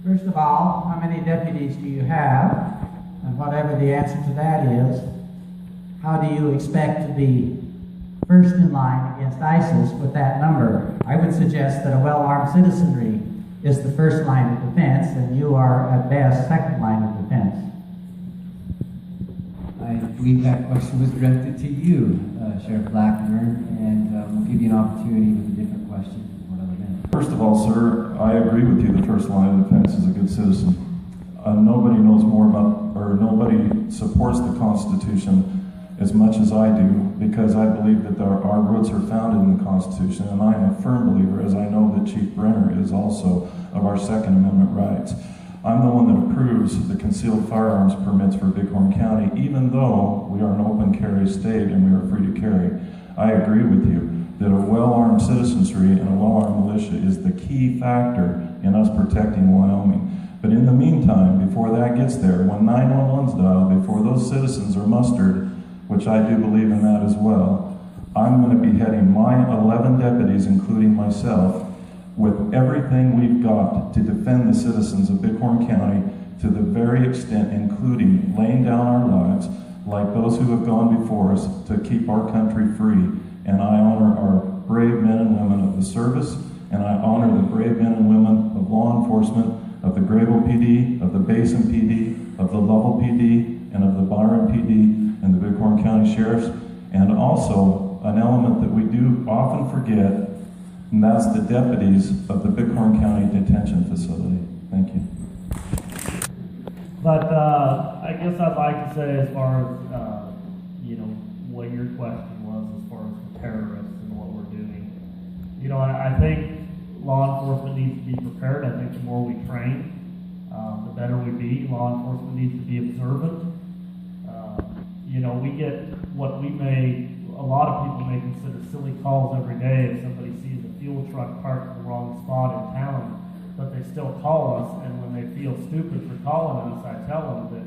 First of all, how many deputies do you have? And whatever the answer to that is, how do you expect to be first in line against ISIS with that number? I would suggest that a well-armed citizenry is the first line of defense, and you are, at best, second line of defense. I believe that question was directed to you, Sheriff Blackburn, and we'll give you an opportunity with a different question for another minute. First of all, sir, I agree with you. The first line of defense is a good citizen. Nobody knows more about, or nobody supports the Constitution as much as I do, because I believe that our roots are founded in the Constitution, and I am a firm believer, as I know that Chief Brenner is also, of our Second Amendment rights. I'm the one that approves the concealed firearms permits for Bighorn County, even though we are an open carry state and we are free to carry. I agree with you that a well-armed citizenry and a well-armed militia is the key factor in us protecting Wyoming. But in the meantime, before that gets there, when 911's dialed, before those citizens are mustered, which I do believe in that as well, I'm going to be heading my 11 deputies, including myself, with everything we've got to defend the citizens of Bighorn County to the very extent, including laying down our lives, like those who have gone before us, to keep our country free. And I honor our brave men and women of the service, and I honor the brave men and women of law enforcement, of the Grayville PD, of the Basin PD, of the Lovell PD, and of the Byron PD, and the Bighorn County Sheriffs, and also an element that we do often forget, and that's the deputies of the Bighorn County Detention Facility. Thank you. But I guess I'd like to say, as far as what your question was, as far as the terrorists and what we're doing, I think law enforcement needs to be prepared. I think the more we train, the better we be. Law enforcement needs to be observant. We get what a lot of people may consider silly calls every day if somebody sees a fuel truck parked in the wrong spot in town, but they still call us, and when they feel stupid for calling us, I tell them that,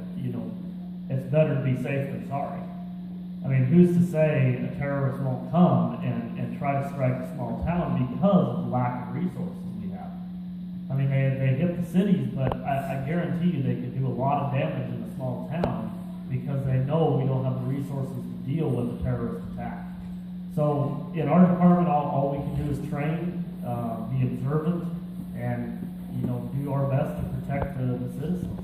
it's better to be safe than sorry. I mean, who's to say a terrorist won't come and try to strike a small town because of the lack of resources we have? I mean, they hit the cities, but I guarantee you they could do a lot of damage in a small town because they know we don't have the resources to deal with a terrorist attack. So in our department, all we can do is train, be observant, and do our best to protect the citizens.